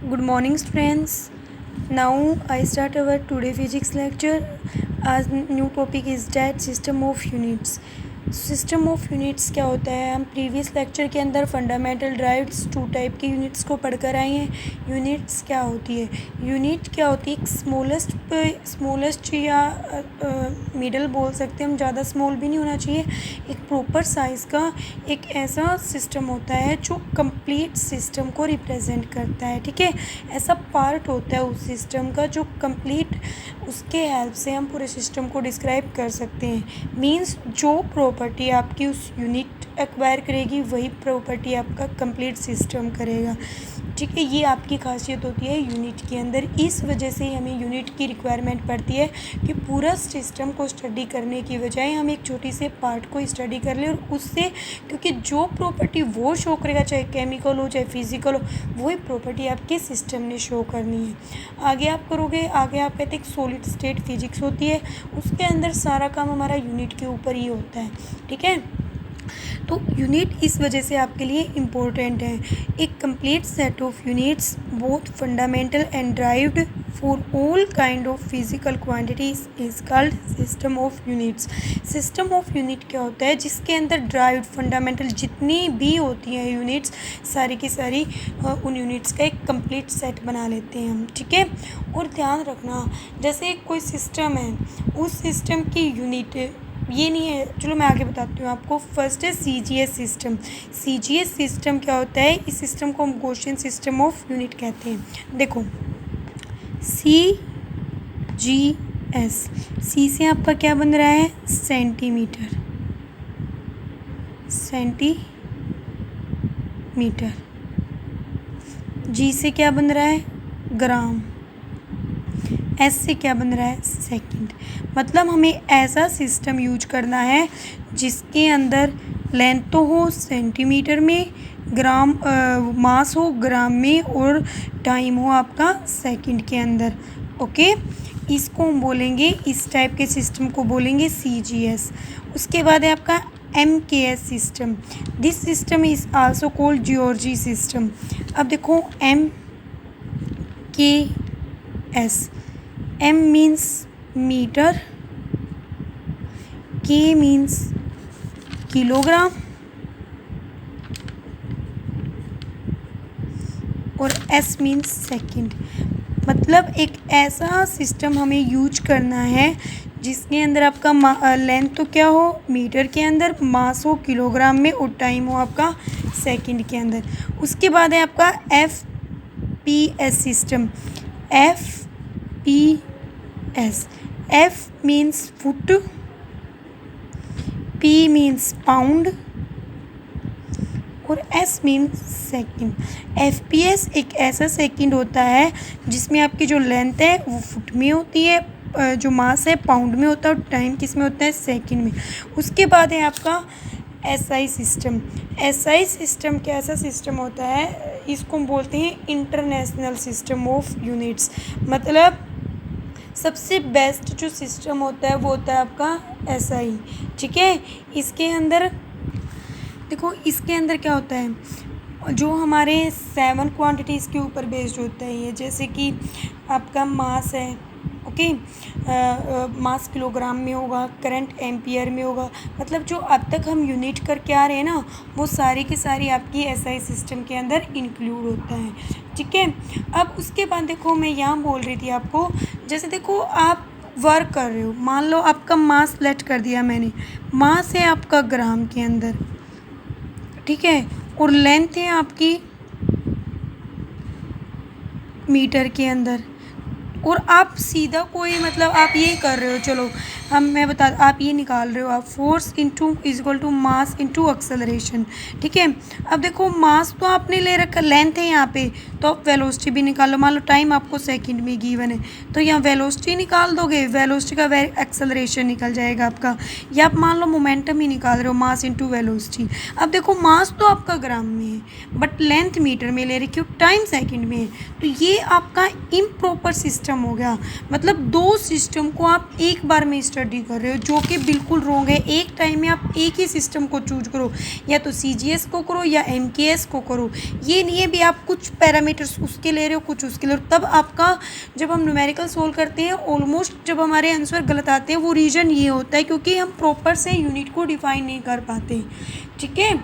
Good morning, students. Now I start our today physics lecture. As new topic is that system of units. System of units क्या होता है? हम previous lecture के अंदर fundamental drives 2 type के units को पढ़कर आए हैं। यूनिट्स क्या होती है? यूनिट क्या होती है? एक स्मॉलेस्ट या मिडल बोल सकते हैं हम, ज़्यादा स्मॉल भी नहीं होना चाहिए। एक प्रॉपर साइज़ का एक ऐसा सिस्टम होता है जो कंप्लीट सिस्टम को रिप्रेजेंट करता है। ठीक है, ऐसा पार्ट होता है उस सिस्टम का जो कंप्लीट, उसके हेल्प से हम पूरे सिस्टम को डिस्क्राइब कर सकते हैं। मींस जो प्रॉपर्टी आपकी उस यूनिट एक्वायर करेगी वही प्रॉपर्टी आपका कंप्लीट सिस्टम करेगा। ठीक है, ये आपकी खासियत होती है यूनिट के अंदर। इस वजह से हमें यूनिट की रिक्वायरमेंट पड़ती है कि पूरा सिस्टम को स्टडी करने की बजाय हम एक छोटी से पार्ट को स्टडी कर लें, और उससे क्योंकि जो प्रॉपर्टी वो शो करेगा, चाहे केमिकल हो चाहे फिजिकल हो, वही प्रॉपर्टी आपके सिस्टम ने शो करनी है। आगे आप करोगे, आगे आप कहते हैं सॉलिड स्टेट फिजिक्स होती है, उसके अंदर सारा काम हमारा यूनिट के ऊपर ही होता है। ठीक है, तो यूनिट इस वजह से आपके लिए इम्पोर्टेंट है। एक complete set of units both fundamental and derived for all kind of physical quantities is called system of units. System of unit क्या होता है? जिसके अंदर ड्राइव्ड फंडामेंटल जितनी भी होती हैं यूनिट्स, सारी की सारी उन यूनिट्स का एक कंप्लीट सेट बना लेते हैं हम। ठीक है, और ध्यान रखना, जैसे कोई सिस्टम है, उस सिस्टम की यूनिट ये नहीं है, चलो मैं आगे बताती हूँ आपको। फर्स्ट है CGS सिस्टम। CGS सिस्टम क्या होता है? इस सिस्टम को हम गॉसियन सिस्टम ऑफ यूनिट कहते हैं। देखो CGS, सी से आपका क्या बन रहा है? सेंटीमीटर। G से क्या बन रहा है? ग्राम। S से क्या बन रहा है? सेकंड। मतलब हमें ऐसा सिस्टम यूज करना है जिसके अंदर लेंथ तो हो सेंटीमीटर में, ग्राम मास हो ग्राम में, और टाइम हो आपका सेकंड के अंदर। ओके, इसको हम बोलेंगे, इस टाइप के सिस्टम को बोलेंगे CGS। उसके बाद है आपका MKS system. This system is also called Giorgi system. अब देखो MKS, M means metre, K means kilogram, और S मीन्स सेकंड। मतलब एक ऐसा सिस्टम हमें यूज करना है जिसके अंदर आपका लेंथ तो क्या हो मीटर के अंदर, मास हो किलोग्राम में, और टाइम हो आपका सेकंड के अंदर। उसके बाद है आपका FPS system. FPS, F means foot, P means pound, और S मीन्स सेकंड। FPS एक ऐसा सेकंड होता है जिसमें आपकी जो लेंथ है वो फुट में होती है, जो मास है पाउंड में होता है, और टाइम किस में होता है? सेकंड में। उसके बाद है आपका SI सिस्टम। SI सिस्टम क्या ऐसा सिस्टम होता है? इसको हम बोलते हैं इंटरनेशनल सिस्टम ऑफ यूनिट्स। मतलब सबसे बेस्ट जो सिस्टम होता है वो होता है आपका SI। ठीक है, इसके अंदर देखो, इसके अंदर क्या होता है? जो हमारे 7 क्वांटिटीज़ के ऊपर बेस्ड होता है ये, जैसे कि आपका मास है, ओके, मास किलोग्राम में होगा, करंट एम्पियर में होगा। मतलब जो अब तक हम यूनिट करके आ रहे हैं ना, वो सारी की सारी आपकी SI सिस्टम के अंदर इंक्लूड होता है। ठीक है, अब उसके बाद देखो, मैं यहाँ बोल रही थी आपको, जैसे देखो आप वर्क कर रहे हो, मान लो आपका मास लेट कर दिया मैंने, मास है आपका ग्राम के अंदर, ठीक है, और लेंथ है आपकी मीटर के अंदर, और आप सीधा कोई मतलब आप ये कर रहे हो, चलो मैं बता, आप ये निकाल रहे हो, आप force into is equal to mass into acceleration. ठीक है, अब देखो मास तो आपने ले रखा, लेंथ है यहाँ पे, तो आप वेलोसिटी भी निकाल लो। मान लो टाइम आपको सेकंड में गिवन है, तो यहाँ वेलोसिटी निकाल दोगे, वेलोसिटी का एक्सेलरेशन निकल जाएगा आपका। या आप मान लो मोमेंटम ही निकाल रहे हो, मास इनटू वेलोसिटी। अब देखो मास तो आपका ग्राम में है, बट लेंथ मीटर में ले रखी हो, टाइम सेकेंड में है, तो ये आपका इम्प्रॉपर सिस्टम सिस्टम हो गया, मतलब 2 सिस्टम को आप एक बार में स्टडी कर रहे हो, जो कि बिल्कुल रॉन्ग है। एक टाइम में आप एक ही सिस्टम को चूज करो, या तो CGS को करो या MKS को करो। ये नहीं है भी आप कुछ पैरामीटर्स उसके ले रहे हो, कुछ उसके ले रहे हो, तब आपका जब हम न्यूमेरिकल सोल्व करते हैं ऑलमोस्ट जब हमारे आंसर गलत आते हैं, वो रीज़न ये होता है क्योंकि हम प्रॉपर से यूनिट को डिफाइन नहीं कर पाते। ठीक है,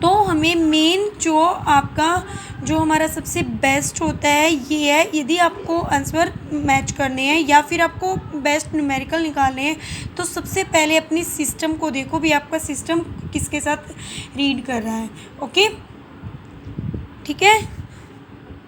तो हमें मेन जो हमारा सबसे बेस्ट होता है ये है, यदि आपको आंसर मैच करने हैं या फिर आपको बेस्ट न्यूमेरिकल निकालने हैं, तो सबसे पहले अपनी सिस्टम को देखो भी आपका सिस्टम किसके साथ रीड कर रहा है। ओके, ठीक है।